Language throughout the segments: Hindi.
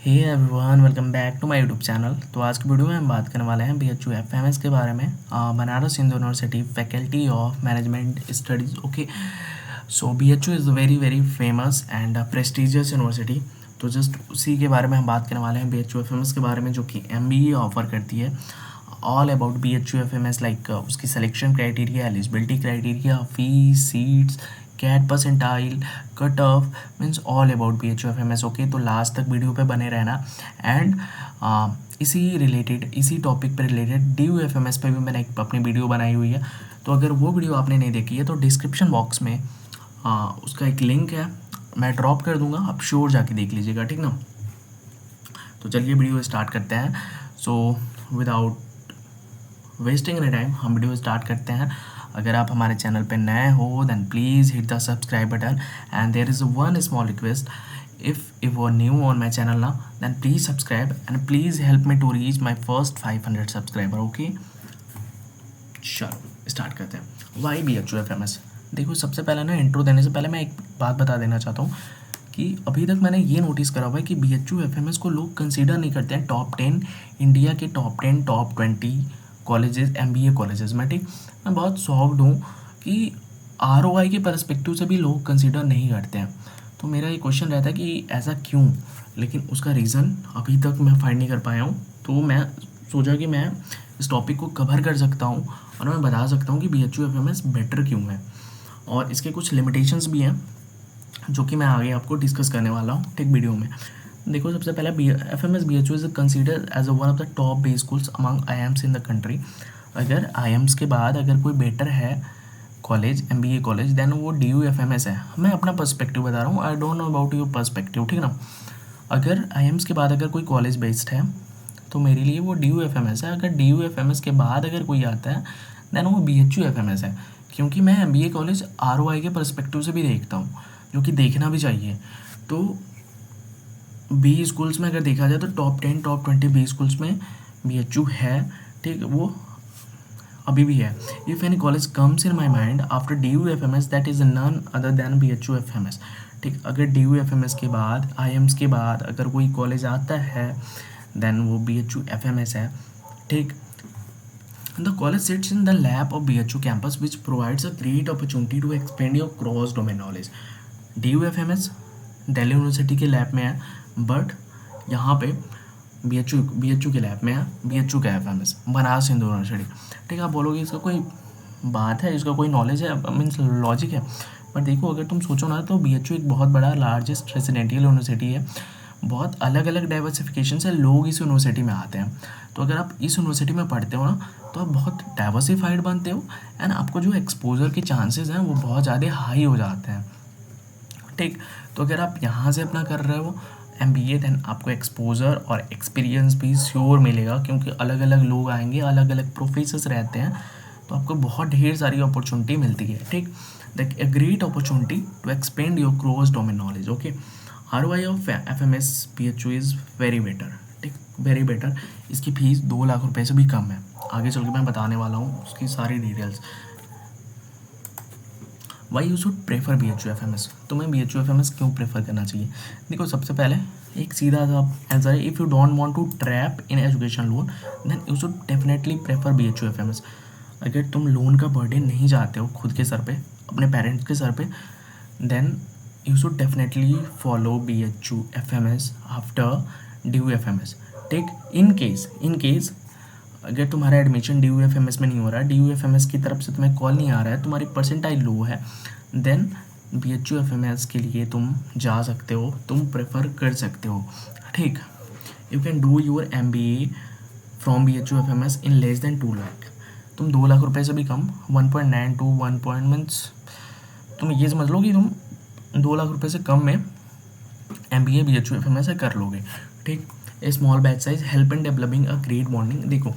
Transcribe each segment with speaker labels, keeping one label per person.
Speaker 1: Hey everyone, welcome back to my YouTube channel. तो आज की वीडियो में हम बात करने वाले हैं BHU FMS के बारे में, Banaras Hindu university faculty of management studies. Okay, so BHU is very very famous and prestigious university. तो जस्ट उसी के बारे में हम बात करने वाले हैं, BHU FMS के बारे में, जो कि MBA ऑफर करती है। All about BHU FMS, like उसकी selection criteria, eligibility criteria, fees, seats, CAT percentile, cut off, means all about BHU FMS। Okay, तो लास्ट तक वीडियो पे बने रहना। एंड इसी टॉपिक पे रिलेटेड DU FMS पे भी मैंने एक अपनी वीडियो बनाई हुई है। तो अगर वो वीडियो आपने नहीं देखी है तो डिस्क्रिप्शन बॉक्स में उसका एक लिंक है, मैं ड्रॉप कर दूंगा, आप श्योर जाके देख लीजिएगा, ठीक ना। तो चलिए वीडियो स्टार्ट करते हैं। So without wasting any time हम वीडियो स्टार्ट करते हैं। अगर आप हमारे चैनल पे नए हो then please hit the subscribe button and there is one small request, if you are new on my channel now then please subscribe and please help me to reach my first 500 subscriber। okay, चलो स्टार्ट करते हैं। Why BHU FMS। देखो, सबसे पहले ना इंट्रो देने से पहले मैं एक बात बता देना चाहता हूँ कि अभी तक मैंने ये नोटिस करा हुआ है कि BHU FMS को लोग कंसीडर नहीं करते हैं टॉप 10 इंडिया के, top 10 top 20 colleges, MBA colleges में। ठीक, मैं बहुत शॉक्ड हूँ कि ROI के पर्सपेक्टिव से भी लोग कंसीडर नहीं करते हैं। तो मेरा ये क्वेश्चन रहता है कि ऐसा क्यों, लेकिन उसका रीज़न अभी तक मैं फाइंड नहीं कर पाया हूँ। तो मैं सोचा कि मैं इस टॉपिक को कवर कर सकता हूँ और मैं बता सकता हूँ कि BHU FMS बेटर क्यों है, और इसके कुछ लिमिटेशंस भी हैं जो कि मैं आगे आपको डिस्कस करने वाला हूँ ठीक वीडियो में। देखो, सबसे पहले FMS BHU is considered as one of the top B schools among IIMs in the country. अगर IIMs के बाद अगर कोई बेटर है कॉलेज, MBA कॉलेज, देन वो DU FMS है। मैं अपना पर्सपेक्टिव बता रहा हूँ, I don't know about your perspective, ठीक ना। अगर IIMs के बाद अगर कोई कॉलेज बेस्ड है तो मेरे लिए वो DU FMS है। अगर DU FMS के बाद अगर कोई आता है देन वो BHU FMS है, क्योंकि मैं MBA कॉलेज ROI के पर्सपेक्टिव से भी देखता हूँ, जो कि देखना भी चाहिए। तो बी स्कूल्स में अगर देखा जाए तो टॉप 10 टॉप 20 बी स्कूल्स में BHU है, ठीक, वो अभी भी है। If any college comes in my mind after DU FMS that is none other than BHU FMS। ठीक, अगर DU FMS के बाद, IIMs के बाद अगर कोई कॉलेज आता है देन वो BHU FMS है। ठीक, the college sits in the lap of BHU campus which provides a great opportunity to expand your cross domain knowledge। DU FMS Delhi university के लैब में है, बट यहाँ पे BHU के लैब में है BHU का FMS, बनारस हिंदू यूनिवर्सिटी। ठीक है, आप बोलोगे इसका कोई बात है, इसका कोई नॉलेज है, मीन्स लॉजिक है। पर देखो, अगर तुम सोचो ना तो BHU एक बहुत बड़ा लार्जेस्ट रेजिडेंशियल यूनिवर्सिटी है। बहुत अलग अलग डाइवर्सिफिकेशन से लोग इस यूनिवर्सिटी में आते हैं। तो अगर आप इस यूनिवर्सिटी में पढ़ते हो ना तो आप बहुत डाइवर्सिफाइड बनते हो एंड आपको जो एक्सपोजर के चांसेस हैं वो बहुत ज़्यादा हाई हो जाते हैं। ठीक, तो अगर आप यहाँ से अपना कर रहे हो MBA देन आपको एक्सपोजर और एक्सपीरियंस भी श्योर मिलेगा, क्योंकि अलग अलग लोग आएंगे, अलग अलग प्रोफेसर्स रहते हैं, तो आपको बहुत ढेर सारी अपॉर्चुनिटी मिलती है। ठीक, that a great opportunity to expand your cross domain knowledge. Okay, ROI of FMS BHU is very better. ठीक, वेरी बेटर। इसकी फ़ीस 2 लाख रुपए से भी कम है। आगे चल के मैं बताने वाला हूँ उसकी सारी details. Why you should prefer BHU FMS। तुम्हें BHU FMS क्यों प्रेफर करना चाहिए? देखो, सबसे पहले एक सीधा सा आंसर है, if you don't want to trap in education loan then you should definitely prefer BHU FMS। अगर तुम लोन का बर्डन नहीं चाहते हो खुद के सर पे, अपने पेरेंट्स के सर पे, then you should definitely follow BHU FMS after DU FMS। Take in case अगर तुम्हारा एडमिशन DU FMS में नहीं हो रहा है, DU FMS की तरफ से तुम्हें कॉल नहीं आ रहा है, तुम्हारी परसेंटाइल लो है, देन BHU FMS के लिए तुम जा सकते हो, तुम प्रेफर कर सकते हो। ठीक, you can do your MBA from BHU FMS in less than 2 lakh. तुम 2 लाख रुपए से भी कम, 1.92 1 पॉइंट मीन्स तुम ये समझ लो कि तुम 2 लाख रुपए से कम में MBA BHU FMS से कर लोगे। ठीक, a small batch size help in developing a great bonding. देखो,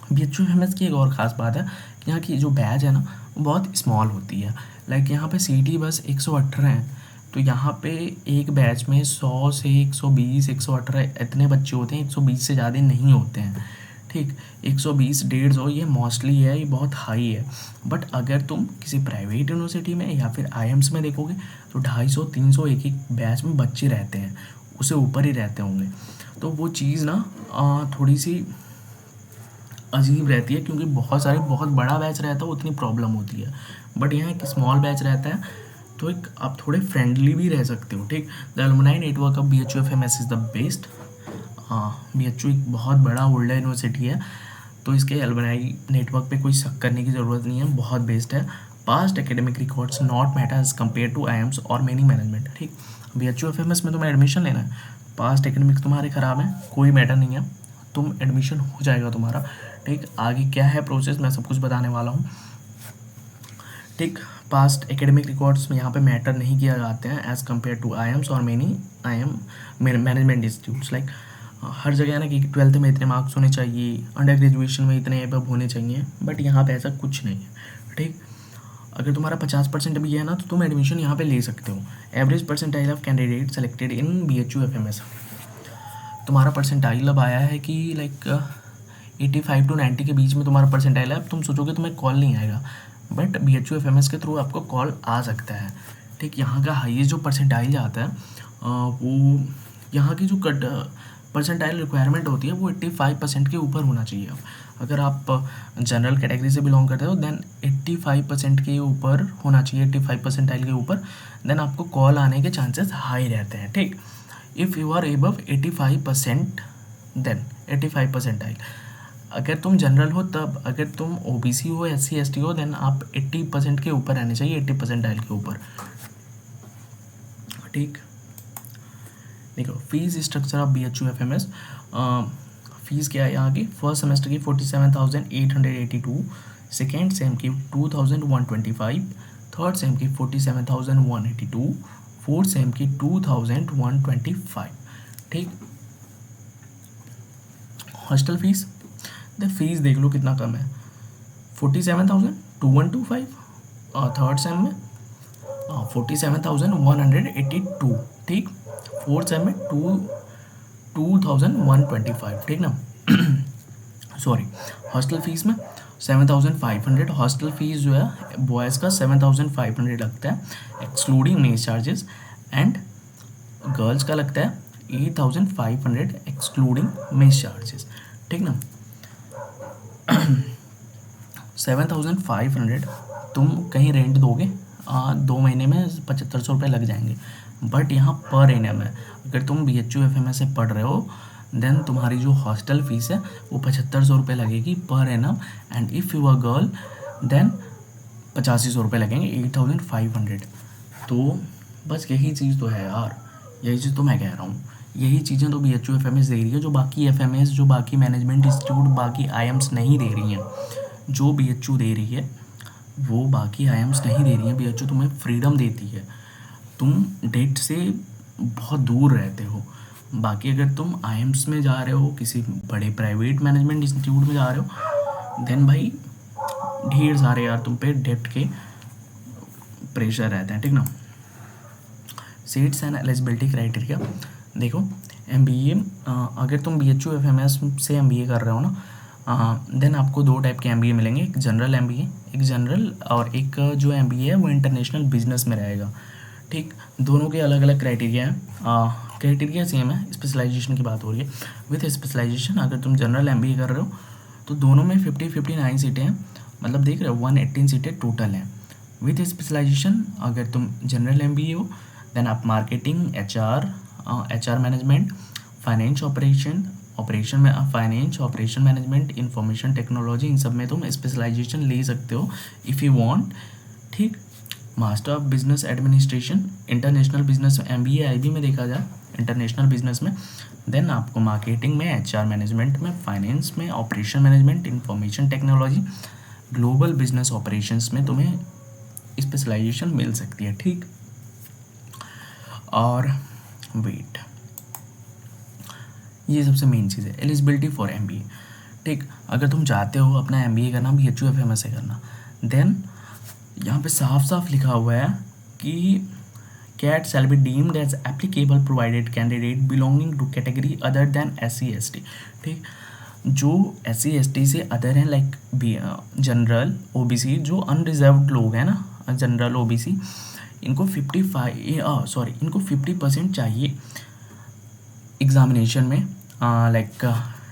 Speaker 1: BHU FMS की एक और ख़ास बात है कि यहाँ की जो बैच है ना वो बहुत स्मॉल होती है। लाइक यहाँ पे सीटी बस 118 हैं, तो यहाँ पे एक बैच में 100 से 120 118 इतने बच्चे होते हैं, 120 से ज़्यादा नहीं होते हैं। ठीक, 120 150 ये मोस्टली है, ये बहुत हाई है। बट अगर तुम किसी प्राइवेट यूनिवर्सिटी में या फिर IIMs में देखोगे तो 250 300 एक एक बैच में बच्चे रहते हैं। उससे ऊपर ही रहते होंगे। तो वो चीज़ ना थोड़ी सी अजीब रहती है, क्योंकि बहुत बड़ा बैच रहता है उतनी प्रॉब्लम होती है, बट यहाँ एक स्मॉल बैच रहता है तो एक आप थोड़े फ्रेंडली भी रह सकते हो। ठीक, the alumni network of BHUFMS is the best. BHU एक बहुत बड़ा ओल्ड यूनिवर्सिटी है, तो इसके एलुमनाई नेटवर्क पे कोई शक करने की ज़रूरत नहीं है, बहुत बेस्ट है। Past academic records not matter as compare to IIMs और मेनी मैनेजमेंट। ठीक, BHUFMS में तुम्हें एडमिशन लेना है, पास्ट एकेडमिक तुम्हारे ख़राब हैं, कोई मैटर नहीं है, तुम एडमिशन हो जाएगा तुम्हारा। ठीक, आगे क्या है प्रोसेस मैं सब कुछ बताने वाला हूँ। ठीक, पास्ट एकेडमिक रिकॉर्ड्स में यहाँ पे मैटर नहीं किया जाते हैं एज़ कम्पेयर टू IIMs और many IIM management institutes. Like हर जगह ना कि 12th में इतने मार्क्स होने चाहिए, अंडर ग्रेजुएशन में इतने एबव होने चाहिए, बट यहाँ पे ऐसा कुछ नहीं है। ठीक, अगर तुम्हारा 50% भी है ना तो तुम एडमिशन यहाँ पे ले सकते हो। Average percentile of candidate selected in BHUFMS, तुम्हारा परसेंटाइल अब आया है कि लाइक 85 to 90 के बीच में तुम्हारा परसेंटाइल है। अब तुम सोचोगे तुम्हें कॉल नहीं आएगा, बट BHUFMS के थ्रू आपको कॉल आ सकता है। ठीक, यहाँ का हाईएस्ट जो परसेंटाइल जाता है वो यहाँ की जो परसेंटाइल रिक्वायरमेंट होती है वो 85% के ऊपर होना चाहिए। अगर आप जनरल कैटेगरी से बिलोंग करते हो देन 85% के ऊपर होना चाहिए, 85 परसेंटाइल के ऊपर, देन आपको कॉल आने के चांसेस हाई रहते हैं। ठीक, if you are above 85% then 85 percentile. अगर तुम जनरल हो तब, अगर तुम OBC हो, SC ST हो, देन आप 80% के ऊपर रहने चाहिए, 80 परसेंटाइल के ऊपर। ठीक, देखो fees structure of BHUFMS। Fees क्या है यहाँ की, फर्स्ट सेमेस्टर की 47,882, सेकेंड सेम की 2,125, थर्ड सेम की 47,182, फोर्थ सेम की 2,125। ठीक, हॉस्टल फीस, द फीस देख लो कितना कम है, 47,2125, थर्ड सेम में 47,182। ठीक, फोर्थ सेम में 2,125। ठीक ना, सॉरी, हॉस्टल फीस में 7,500। हॉस्टल फीस जो है बॉयज़ का 7,500 लगता है excluding mess charges, and girls का लगता है 8,500 एक्सक्लूडिंग मेस चार्जेस। ठीक ना, 7,500 तुम कहीं रेंट दोगे 2 महीने में 7,500 रुपये लग जाएंगे, बट यहाँ पर एनम है। अगर तुम BHUFMS से पढ़ रहे हो देन तुम्हारी जो हॉस्टल फीस है वो 7,500 रुपये लगेगी per annum, and if you are girl then 8,500 रुपये लगेंगे, 8,500। तो बस यही चीज़ तो है यार, यही चीज़ तो मैं कह रहा हूँ, यही चीज़ें तो BHUFMS दे रही है, जो बाकी FMS, जो बाकी मैनेजमेंट इंस्टीट्यूट, बाकी IIMs नहीं दे रही हैं। जो BHU दे रही है वो बाकी IIMs नहीं दे रही हैं। BHU तुम्हें फ्रीडम देती है, तुम डेट से बहुत दूर रहते हो। बाकी अगर तुम IIMs में जा रहे हो, किसी बड़े प्राइवेट मैनेजमेंट इंस्टीट्यूट में जा रहे हो, देन भाई ढेर सारे यार तुम पे डेप्ट के प्रेशर रहते हैं। ठीक ना, सीट्स एंड एलिजिबिलिटी क्राइटेरिया देखो, MBA अगर तुम BHUFMS से MBA कर रहे हो ना, देन आपको 2 टाइप के MBA मिलेंगे, एक जनरल MBA, एक जनरल, और एक जो MBA है वो इंटरनेशनल बिजनेस में रहेगा। ठीक, दोनों के अलग अलग क्राइटेरिया हैं, क्राइटेरिया सेम है, स्पेशलाइजेशन की बात हो रही है। विथ स्पेशलाइजेशन अगर तुम जनरल MBA कर रहे हो तो दोनों में 59 सीटें हैं, मतलब देख रहे हो 118 सीटें टोटल हैं। विथ स्पेशलाइजेशन अगर तुम जनरल MBA हो देन आप marketing, HR management, finance operation में finance, operation management, information technology, इन सब में तुम स्पेशलाइजेशन ले सकते हो इफ़ यू वांट। ठीक, master of business administration, international business MBA IB में देखा जाए इंटरनेशनल बिजनेस में, देन आपको मार्केटिंग में, HR मैनेजमेंट में, फाइनेंस में, operation management, information technology, global business operations में तुम्हें स्पेशलाइजेशन मिल सकती है। ठीक, और वेट, ये सबसे मेन चीज़ है, एलिजिबिलिटी फॉर MBA। ठीक, अगर तुम चाहते हो अपना MBA करना BHUFMS से करना, देन यहाँ पे साफ साफ लिखा हुआ है कि CAT shall be deemed as applicable provided candidate belonging to category other than SC ST। ठीक, जो SC ST से अदर हैं, लाइक जनरल, OBC, जो अनरिजर्व्ड लोग हैं ना, जनरल OBC, इनको 50% चाहिए एग्ज़ामिनेशन में लाइक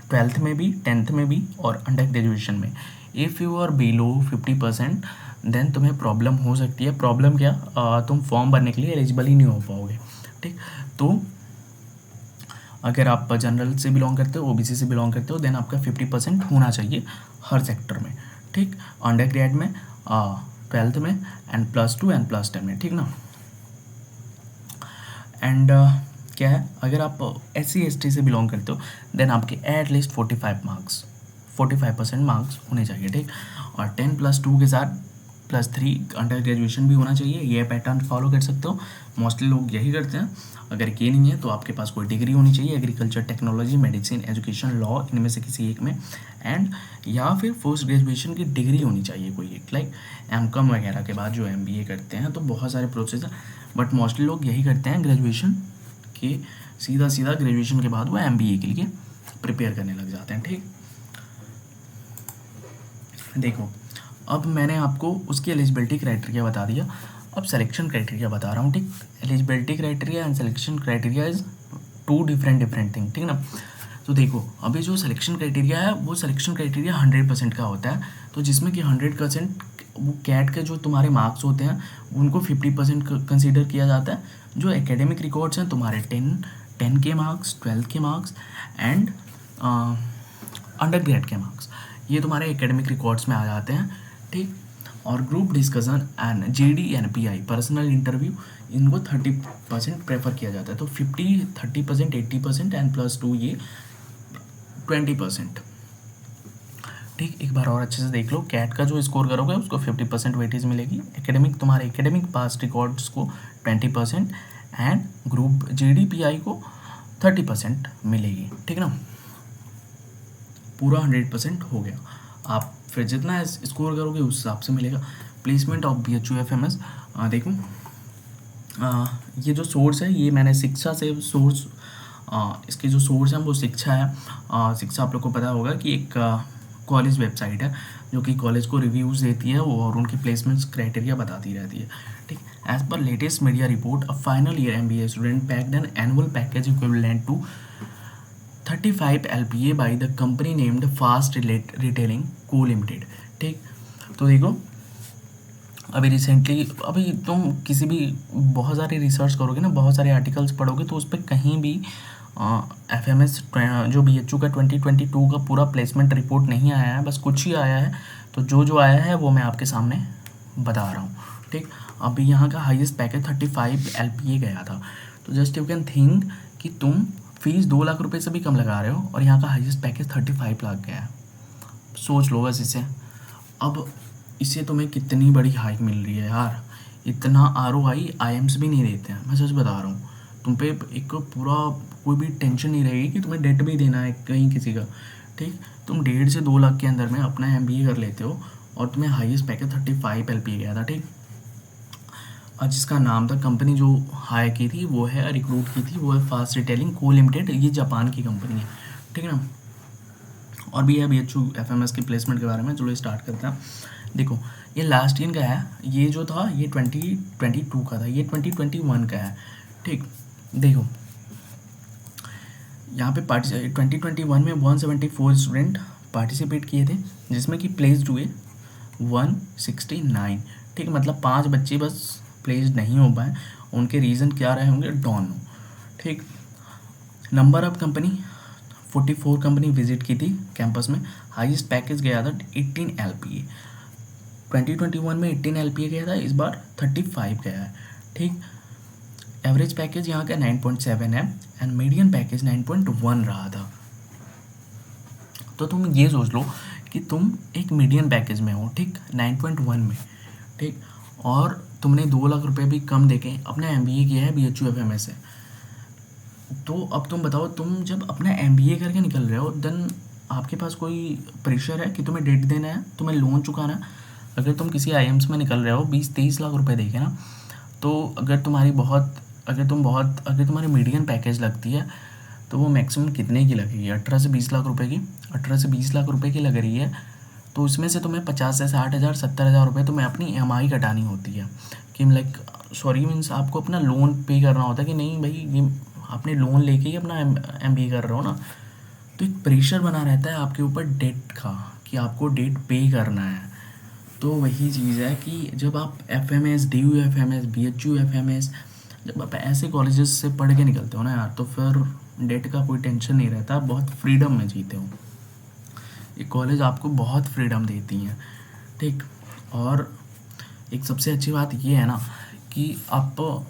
Speaker 1: 12th में भी, 10th में भी और अंडर ग्रेजुएशन में, if you are below 50% then तुम्हें प्रॉब्लम हो सकती है। प्रॉब्लम क्या, तुम फॉर्म भरने के लिए एलिजिबल ही नहीं हो पाओगे। ठीक, तो अगर आप जनरल से बिलोंग करते हो, ओबीसी से बिलोंग करते हो, देन आपका 50% होना चाहिए हर सेक्टर में। ठीक, अंडर ग्रेड में, 12th में, एंड +2 एंड +10 में। ठीक ना। एंड क्या है, अगर आप SC/ST से बिलोंग करते हो देन आपके एटलीस्ट 45% मार्क्स होने चाहिए। ठीक, और 10+2 के साथ +3 अंडर ग्रेजुएशन भी होना चाहिए। ये पैटर्न फॉलो कर सकते हो, मोस्टली लोग यही करते हैं। अगर ये नहीं है तो आपके पास कोई डिग्री होनी चाहिए, agriculture, technology, medicine, education, law, इनमें से किसी एक में, एंड या फिर पोस्ट ग्रेजुएशन की डिग्री होनी चाहिए कोई एक, लाइक MCOM वगैरह के बाद जो MBA करते हैं। तो बहुत सारे प्रोसेस हैं, बट मोस्टली लोग यही करते हैं ग्रेजुएशन के सीधा ग्रेजुएशन के बाद वो MBA के लिए प्रिपेयर करने लग जाते हैं। ठीक, देखो अब मैंने आपको उसकी एलिजिबिलिटी क्राइटेरिया बता दिया, अब सिलेक्शन क्राइटेरिया बता रहा हूँ। ठीक, eligibility criteria and selection criteria is 2 different thing. ठीक ना। तो देखो अभी जो सिलेक्शन क्राइटेरिया है वो सिलेक्शन क्राइटेरिया 100% का होता है, तो जिसमें कि 100% वो कैट के जो तुम्हारे मार्क्स होते हैं उनको 50% कंसीडर किया जाता है। जो एकेडमिक रिकॉर्ड्स हैं तुम्हारे 10 के मार्क्स, 12 के मार्क्स एंड अंडर ग्रेड के मार्क्स, ये तुम्हारे एकेडमिक रिकॉर्ड्स में आ जाते हैं। ठीक, और group discussion and GD and PI personal interview, इनको 30% प्रेफर किया जाता है। तो 50, 30%, 80% एंड +2 ये 20%। ठीक, एक बार और अच्छे से देख लो, कैट का जो स्कोर करोगे उसको 50% वेटेज मिलेगी, एकेडमिक तुम्हारे एकेडमिक पास्ट रिकॉर्ड्स को 20% एंड ग्रुप GD PI को 30% मिलेगी। ठीक ना, पूरा 100% हो गया। आप फिर जितना स्कोर करोगे उस हिसाब से मिलेगा। प्लेसमेंट ऑफ BHU FMS, देखो ये जो सोर्स है ये मैंने शिक्षा से सोर्स, इसके जो सोर्स हैं वो शिक्षा है। शिक्षा आप लोग को पता होगा कि एक कॉलेज वेबसाइट है जो कि कॉलेज को रिव्यूज़ देती है और उनकी प्लेसमेंट्स क्राइटेरिया बताती रहती है। ठीक, as per latest media report a final year MBA student packed an annual package equivalent to 35 LPA by the company named fast retailing co limited. ठीक, तो देखो अभी रिसेंटली, अभी तुम किसी भी बहुत सारे रिसर्च करोगे ना, बहुत सारे आर्टिकल्स पढ़ोगे तो उस पर कहीं भी FMS जो BHU का 2022 का पूरा प्लेसमेंट रिपोर्ट नहीं आया है, बस कुछ ही आया है। तो जो आया है वो मैं आपके सामने बता रहा हूँ। ठीक, अभी यहाँ का हाईएस्ट पैकेज 35 LPA गया था। तो जस्ट यू कैन थिंक कि तुम फीस 2 लाख रुपए से भी कम लगा रहे हो और यहाँ का हाईएस्ट पैकेज 35 लाख गया है। सोच लो बस इसे। अब इससे तुम्हें कितनी बड़ी हाइक मिल रही है यार, इतना ROI IIMs भी नहीं देते हैं, मैं सच बता रहा हूँ। तुम पे एक पूरा कोई भी टेंशन नहीं रहेगी कि तुम्हें डेट भी देना है कहीं किसी का। ठीक, तुम 1.5 से 2 लाख के अंदर में अपना MBA कर लेते हो और तुम्हें हाईएस्ट पैकेज 35 LPA गया था। ठीक, और जिसका नाम था, कंपनी जो हायर की थी वो है, रिक्रूट की थी वो है फास्ट रिटेलिंग को लिमिटेड, ये जापान की कंपनी है। ठीक है ना। और भी है BHU FMS की प्लेसमेंट के बारे में, चलो स्टार्ट करते हैं। देखो ये लास्ट ईयर का है, ये जो था ये 2022 का था, ये 2021 का है। ठीक, देखो यहाँ पे 2021 में 174 स्टूडेंट पार्टिसिपेट किए थे, जिसमें कि प्लेस्ड हुए 169। ठीक, मतलब 5 बच्चे बस प्लेस्ड नहीं हो पाए। उनके रीज़न क्या रहे होंगे, डोंट नो। ठीक, number of company 44 company visit की थी कैंपस में। हाईएस्ट पैकेज गया था 18 LPA। 2021 में 18 LPA गया था, इस बार 35 गया है। ठीक, एवरेज पैकेज यहाँ का 9.7 है एंड मीडियन पैकेज 9.1 रहा था। तो तुम ये सोच लो कि तुम एक मीडियन पैकेज में हो, ठीक, 9.1 में। ठीक, और तुमने 2 लाख रुपए भी कम देके अपना MBA किया है BHU FMS से। तो अब तुम बताओ, तुम जब अपना MBA करके निकल रहे हो देन आपके पास कोई प्रेशर है कि तुम्हें डेट देना है, तुम्हें लोन चुकाना है। अगर तुम किसी IIMs में निकल रहे हो 20-23 लाख रुपए देके ना, तो अगर तुम्हारी मीडियन पैकेज लगती है तो वो मैक्सिमम कितने की लगेगी, 18 से 20 लाख रुपए की। 18 से 20 लाख रुपए की लग रही है तो उसमें से तुम्हें 50 से 60 हज़ार 70 हज़ार रुपये तुम्हें अपनी EMI कटानी होती है कि मीन्स आपको अपना लोन पे करना होता है कि नहीं भाई, ये आपने लोन लेके ही अपना MBA कर रहे हो ना, तो एक प्रेशर बना रहता है आपके ऊपर डेट का कि आपको डेट पे करना है। तो वही चीज़ है कि जब आप FMS, DU FMS, BHU FMS, जब आप ऐसे कॉलेजेस से पढ़ के निकलते हो ना यार, तो फिर डेट का कोई टेंशन नहीं रहता, बहुत फ्रीडम में जीते हो। ये कॉलेज आपको बहुत फ्रीडम देती हैं, ठीक। और एक सबसे अच्छी बात ये है ना कि आप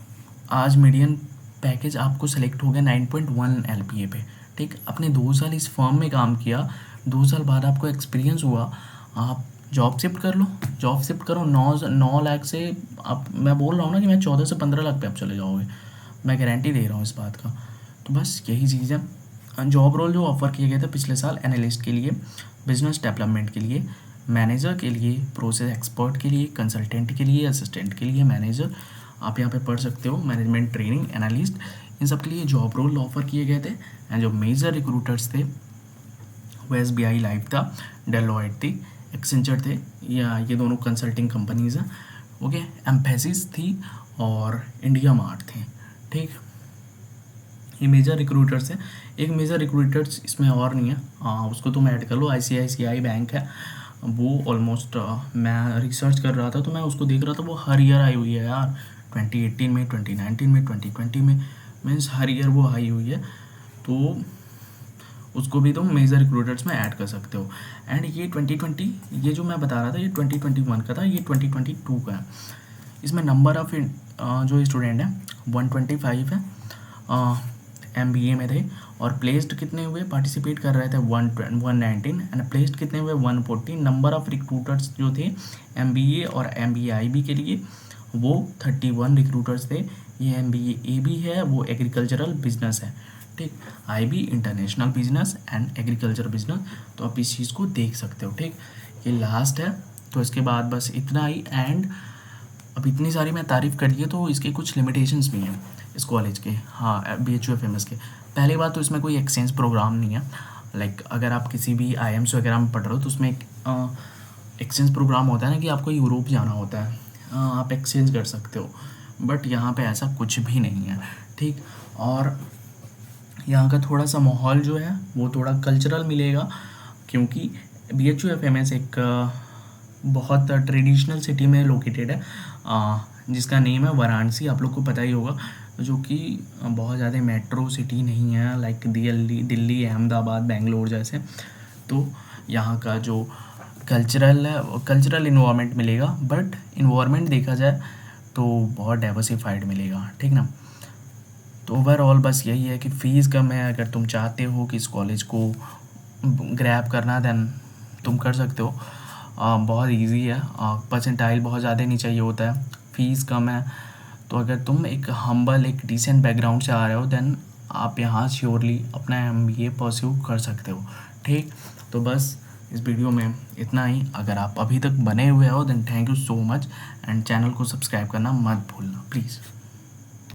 Speaker 1: आज मीडियन पैकेज आपको सेलेक्ट हो गया 9.1 LPA पे, ठीक। आपने 2 साल इस फर्म में काम किया, 2 साल बाद आपको एक्सपीरियंस हुआ, आप जॉब शिफ्ट कर लो, जॉब शिफ्ट करो। 9 लाख से आप, मैं बोल रहा हूँ ना कि मैं 14 से 15 लाख पे आप चले जाओगे, मैं गारंटी दे रहा हूँ इस बात का। तो बस यही चीज़ है। जॉब रोल जो ऑफ़र किए गए थे पिछले साल, एनालिस्ट के लिए, बिजनेस डेवलपमेंट के लिए, मैनेजर के लिए, प्रोसेस एक्सपर्ट के लिए, कंसल्टेंट के लिए, असिस्टेंट के लिए, मैनेजर, आप यहाँ पे पढ़ सकते हो, मैनेजमेंट ट्रेनिंग, एनालिस्ट, इन सब के लिए जॉब रोल ऑफ़र किए गए थे। एंड जो मेजर रिक्रूटर्स थे वो SBI लाइफ था, डेलॉयट थी, एक्सेंचर थे, या ये दोनों कंसल्टिंग कंपनीज़ हैं, ओके। एम्फेसिस थी और इंडिया मार्ट थे, ठीक। ये मेजर रिक्रूटर्स हैं। एक मेजर रिक्रूटर्स इसमें और नहीं है, उसको तुम ऐड कर लो, ICICI बैंक है वो। ऑलमोस्ट मैं रिसर्च कर रहा था तो मैं उसको देख रहा था, वो हर ईयर आई हुई है यार, 2018 में, 2019 में, 2020 में, मीन्स हर ईयर वो आई हुई है। तो उसको भी तुम मेजर रिक्रूटर्स में ऐड कर सकते हो। एंड ये 2020, ये जो मैं बता रहा था ये 2021 का था, ये 2022 का है। इसमें नंबर ऑफ जो स्टूडेंट हैं 125 है, MBA में थे, और प्लेस्ड कितने हुए, पार्टिसिपेट कर रहे थे 119, एंड प्लेस्ड कितने हुए 114। नंबर ऑफ रिक्रूटर्स जो थे MBA और MBA IB के लिए वो 31 रिक्रूटर्स थे। ये MBA AB है, वो एग्रीकल्चरल बिजनेस है, ठीक। IB international business and agriculture business. तो आप इस चीज़ को देख सकते हो, ठीक। ये लास्ट है, तो इसके बाद बस इतना ही। एंड अब इतनी सारी मैं तारीफ़ करी है तो इसके कुछ लिमिटेशंस भी हैं इस कॉलेज के, हाँ, BHU FMS के। पहली बात तो इसमें कोई एक्सचेंज प्रोग्राम नहीं है। लाइक अगर आप किसी भी IIMs वगैरह में पढ़ रहे हो तो उसमें एक एक्सचेंज प्रोग्राम होता है ना कि आपको यूरोप जाना होता है, आप एक्सचेंज कर सकते हो, बट यहाँ पे ऐसा कुछ भी नहीं है, ठीक। और यहाँ का थोड़ा सा माहौल जो है वो थोड़ा कल्चरल मिलेगा, क्योंकि BHU FMS एक बहुत ट्रेडिशनल सिटी में लोकेटेड है, जिसका नेम है वाराणसी, आप लोग को पता ही होगा, जो कि बहुत ज़्यादा मेट्रो सिटी नहीं है, लाइक दिल्ली, अहमदाबाद, बेंगलोर जैसे। तो यहाँ का जो कल्चरल इन्वायरमेंट मिलेगा, बट इन्वायरमेंट देखा जाए तो बहुत डाइवर्सिफाइड मिलेगा, ठीक ना। तो ओवरऑल बस यही है कि फ़ीस कम है, अगर तुम चाहते हो कि इस कॉलेज को ग्रैब करना देन तुम कर सकते हो, बहुत इजी है, परसेंटाइल बहुत ज़्यादा नहीं चाहिए होता है, फ़ीस कम है। तो अगर तुम एक हम्बल, एक डिसेंट बैकग्राउंड से आ रहे हो देन आप यहाँ श्योरली अपना MBA परस्यू कर सकते हो, ठीक। तो बस इस वीडियो में इतना ही। अगर आप अभी तक बने हुए हो then thank you so much, and channel को सब्सक्राइब करना मत भूलना प्लीज़।